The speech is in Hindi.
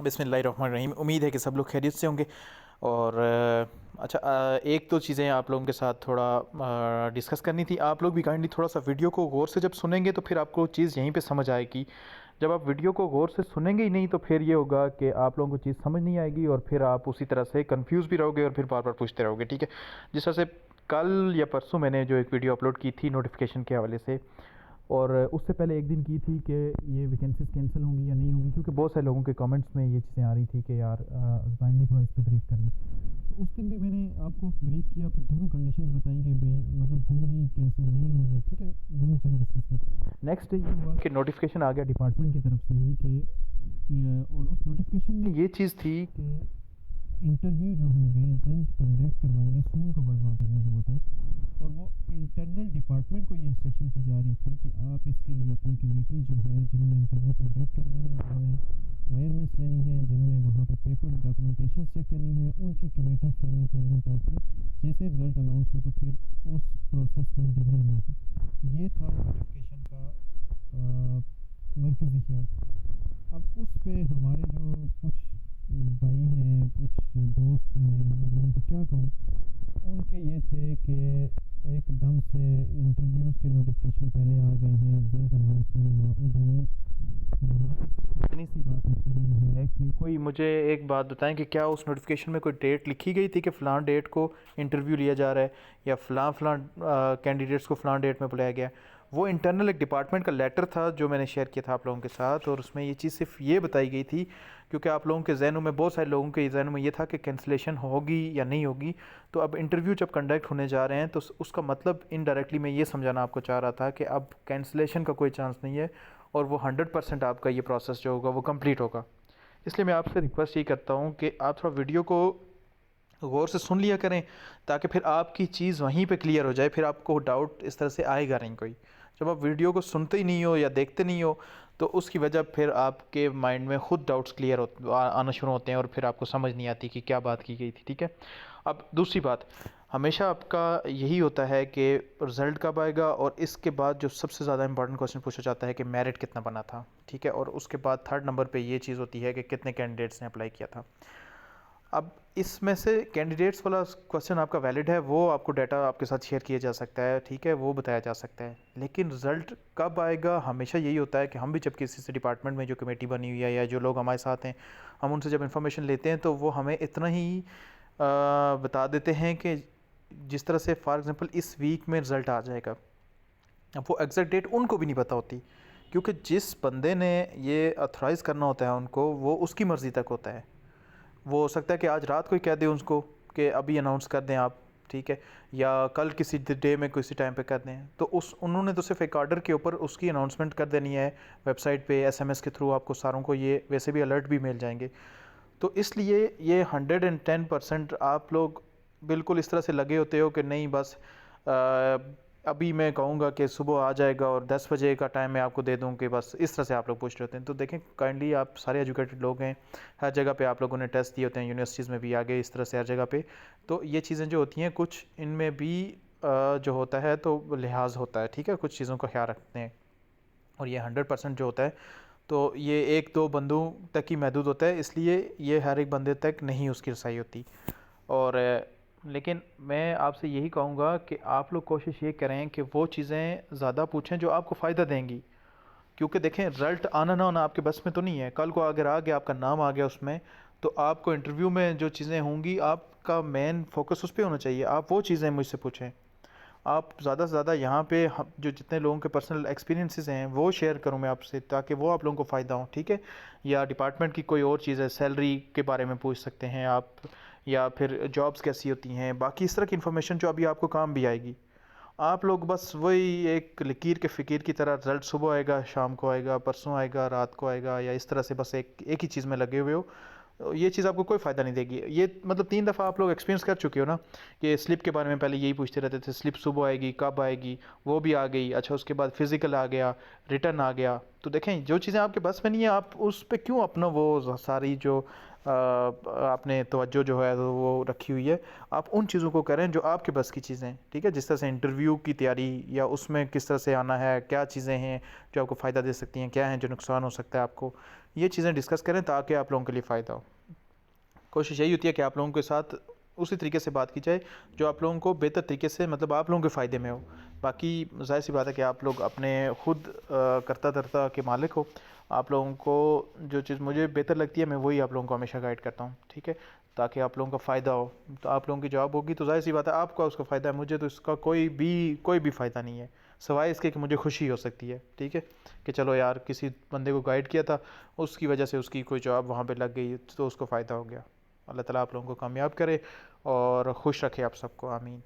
बिस्मिल्लाहिर्रहमानिर्रहीम। उम्मीद है कि सब लोग खैरियत से होंगे। और अच्छा, एक दो चीज़ें आप लोगों के साथ थोड़ा डिस्कस करनी थी। आप लोग भी काइंडली थोड़ा सा वीडियो को गौर से जब सुनेंगे तो फिर आपको चीज़ यहीं पे समझ आएगी। जब आप वीडियो को गौर से सुनेंगे ही नहीं तो फिर ये होगा कि आप लोगों को चीज़ समझ नहीं आएगी और फिर आप उसी तरह से कंफ्यूज भी रहोगे और फिर बार बार पूछते रहोगे। ठीक है, जिस तरह से कल या परसों मैंने जो एक वीडियो अपलोड की थी नोटिफिकेशन के हवाले से, और उससे पहले एक दिन की थी कि ये वैकेंसीज कैंसिल होंगी या नहीं होंगी, क्योंकि बहुत सारे लोगों के कमेंट्स में ये चीज़ें आ रही थी कि यार काइंडली थोड़ा इस पर ब्रीफ कर लें। तो उस दिन भी मैंने आपको ब्रीफ किया, फिर दोनों कंडीशंस बताई कि मतलब होंगी कैंसिल नहीं होंगी। ठीक है, दोनों चीज़ें डिस्कस की। नेक्स्ट ये हुआ कि नोटिफिकेशन आ गया डिपार्टमेंट की तरफ से ही कि और उस नोटिफिकेशन में ये चीज़ थी कि इंटरव्यू जो होंगे जल्द कंडक्ट करवाएंगे। सून का वर्ड वहाँ पे यूज़ हुआ था, और वो इंटरनल डिपार्टमेंट को ये इंस्ट्रक्शन की जा रही थी कि आप इसके लिए अपनी कमेटी जो है, जिन्होंने इंटरव्यू कंडक्ट करना है, जिन्होंने वायरमेंट्स लेनी है, जिन्होंने वहाँ पे पेपर डॉक्यूमेंटेशन चेक करनी है, उनकी कमेटी फाइनल कर लें ताकि जैसे रिज़ल्ट अनाउंस हो तो फिर उस प्रोसेस में डिले ना हो। ये था नोटिफिकेशन का मरकज़ी ख्याल। अब उस पे हमारे जो कुछ भाई हैं, कुछ दोस्त हैं, मैं उनको क्या कहूँ, उनके ये थे कि एकदम से इंटरव्यूज़ के नोटिफिकेशन पहले आ गए हैं, रिज़ल्ट अनाउंस नहीं हुआ। ओ भाई, वहाँ इतनी सी बात लिखी गई है कि कोई मुझे एक बात बताएं कि क्या उस नोटिफिकेशन में कोई डेट लिखी गई थी कि फ़लाँ डेट को इंटरव्यू लिया जा रहा है या फ़लाँ कैंडिडेट्स को फ़लाँ डेट में बुलाया गया। वो इंटरनल एक डिपार्टमेंट का लेटर था जो मैंने शेयर किया था आप लोगों के साथ, और उसमें ये चीज़ सिर्फ ये बताई गई थी क्योंकि आप लोगों के जहनों में, बहुत सारे लोगों के जहनों में ये था कि कैंसिलेशन होगी या नहीं होगी। तो अब इंटरव्यू जब कंडक्ट होने जा रहे हैं तो उसका मतलब इनडायरेक्टली मैं ये समझाना आपको चाह रहा था कि अब कैंसिलेशन का कोई चांस नहीं है और वो 100% आपका ये प्रोसेस जो होगा वो कंप्लीट होगा। इसलिए मैं आपसे रिक्वेस्ट ये करता हूँ कि आप थोड़ा वीडियो को गौर से सुन लिया करें ताकि फिर आपकी चीज़ वहीं पे क्लियर हो जाए, फिर आपको डाउट इस तरह से आएगा नहीं कोई। जब आप वीडियो को सुनते ही नहीं हो या देखते नहीं हो तो उसकी वजह फिर आपके माइंड में खुद डाउट्स क्लियर आना शुरू होते हैं और फिर आपको समझ नहीं आती कि क्या बात की गई थी। ठीक है, अब दूसरी बात, हमेशा आपका यही होता है कि रिज़ल्ट कब आएगा और इसके बाद जो सबसे ज़्यादा इंपॉर्टेंट क्वेश्चन पूछा जाता है कि मेरिट कितना बना था। ठीक है, और उसके बाद थर्ड नंबर पे ये चीज़ होती है कि कितने कैंडिडेट्स ने अप्लाई किया था। अब इसमें से कैंडिडेट्स वाला क्वेश्चन आपका वैलिड है, वो आपको डाटा आपके साथ शेयर किया जा सकता है। ठीक है, वो बताया जा सकता है, लेकिन रिज़ल्ट कब आएगा हमेशा यही होता है कि हम भी जब किसी से डिपार्टमेंट में जो कमेटी बनी हुई है या जो लोग हमारे साथ हैं, हम उनसे जब इन्फॉर्मेशन लेते हैं तो वो हमें इतना ही बता देते हैं कि जिस तरह से फॉर एग्ज़ाम्पल इस वीक में रिज़ल्ट आ जाएगा। अब वो एग्जैक्ट डेट उनको भी नहीं पता होती, क्योंकि जिस बंदे ने ये ऑथराइज़ करना होता है उनको, वो उसकी मर्ज़ी तक होता है। वो हो सकता है कि आज रात को ही कह दें उसको कि अभी अनाउंस कर दें आप, ठीक है, या कल किसी डे में किसी टाइम पे कर दें। तो उन्होंने तो सिर्फ एक ऑर्डर के ऊपर उसकी अनाउंसमेंट कर देनी है वेबसाइट पे, एसएमएस के थ्रू आपको सारों को ये वैसे भी अलर्ट भी मिल जाएंगे। तो इसलिए ये 110% आप लोग बिल्कुल इस तरह से लगे होते हो कि नहीं बस अभी मैं कहूँगा कि सुबह आ जाएगा और 10 बजे का टाइम मैं आपको दे दूँ, कि बस इस तरह से आप लोग पूछ रहे होते हैं। तो देखें, काइंडली आप सारे एजुकेटेड लोग हैं, हर जगह पे आप लोगों ने टेस्ट दिए होते हैं, यूनिवर्सिटीज़ में भी आगे इस तरह से हर जगह पे। तो ये चीज़ें जो होती हैं कुछ इनमें भी जो होता है तो लिहाज होता है। ठीक है, कुछ चीज़ों का ख्याल रखते हैं, और ये 100% जो होता है तो ये एक दो बंदों तक ही महदूद होता है, इसलिए ये हर एक बंदे तक नहीं उसकी रसाई होती। और लेकिन मैं आपसे यही कहूँगा कि आप लोग कोशिश ये करें कि वो चीज़ें ज़्यादा पूछें जो आपको फ़ायदा देंगी, क्योंकि देखें रिज़ल्ट आना ना होना आपके बस में तो नहीं है। कल को अगर आ गया, आपका नाम आ गया उसमें, तो आपको इंटरव्यू में जो चीज़ें होंगी आपका मेन फोकस उस पर होना चाहिए। आप वो चीज़ें मुझसे पूछें। आप ज़्यादा से ज़्यादा यहाँ पे जो जितने लोगों के पर्सनल एक्सपीरियंसेस हैं वो शेयर करूँ मैं आपसे, ताकि वो आप लोगों को फ़ायदा हो। ठीक है, या डिपार्टमेंट की कोई और चीज़ है, सैलरी के बारे में पूछ सकते हैं आप, या फिर जॉब्स कैसी होती हैं, बाकी इस तरह की इन्फॉर्मेशन जो अभी आपको काम भी आएगी। आप लोग बस वही एक लकीर के फ़कीर की तरह रिज़ल्ट सुबह आएगा, शाम को आएगा, परसों आएगा, रात को आएगा, या इस तरह से बस एक ही चीज़ में लगे हुए हो। ये चीज़ आपको कोई फ़ायदा नहीं देगी। ये मतलब 3 दफ़ा आप लोग एक्सपीरियंस कर चुके हो ना, कि स्लिप के बारे में पहले यही पूछते रहते थे, स्लिप सुबह आएगी, कब आएगी, वो भी आ गई। अच्छा, उसके बाद फिज़िकल आ गया, रिटर्न आ गया। तो देखें, जो चीज़ें आपके बस में नहीं है आप उस पे क्यों अपना वो सारी जो आपने तवज्जो जो है वो रखी हुई है, आप उन चीज़ों को करें जो आपके बस की चीज़ें। ठीक है, जिस तरह से इंटरव्यू की तैयारी या उसमें किस तरह से आना है, क्या चीज़ें हैं जो आपको फ़ायदा दे सकती हैं, क्या हैं जो नुकसान हो सकता है आपको। ये चीज़ें डिस्कस करें ताकि आप लोगों के लिए फ़ायदा हो। कोशिश यही होती है कि आप लोगों के साथ उसी तरीके से बात की जाए जो आप लोगों को बेहतर तरीके से, मतलब आप लोगों के फ़ायदे में हो। बाकी ज़ाहिर सी बात है कि आप लोग अपने खुद करता धरता के मालिक हो। आप लोगों को जो चीज़ मुझे बेहतर लगती है मैं वही आप लोगों को हमेशा गाइड करता हूँ, ठीक है, ताकि आप लोगों का फ़ायदा हो। तो आप लोगों की जॉब होगी तो ज़ाहिर सी बात है आपका उसका फ़ायदा है, मुझे तो इसका कोई भी फ़ायदा नहीं है सिवाय इसके कि मुझे खुशी हो सकती है, ठीक है, कि चलो यार किसी बंदे को गाइड किया था, उसकी वजह से उसकी कोई जॉब वहाँ पे लग गई तो उसको फ़ायदा हो गया। अल्लाह ताला आप लोगों को कामयाब करे और खुश रखे आप सबको, आमीन।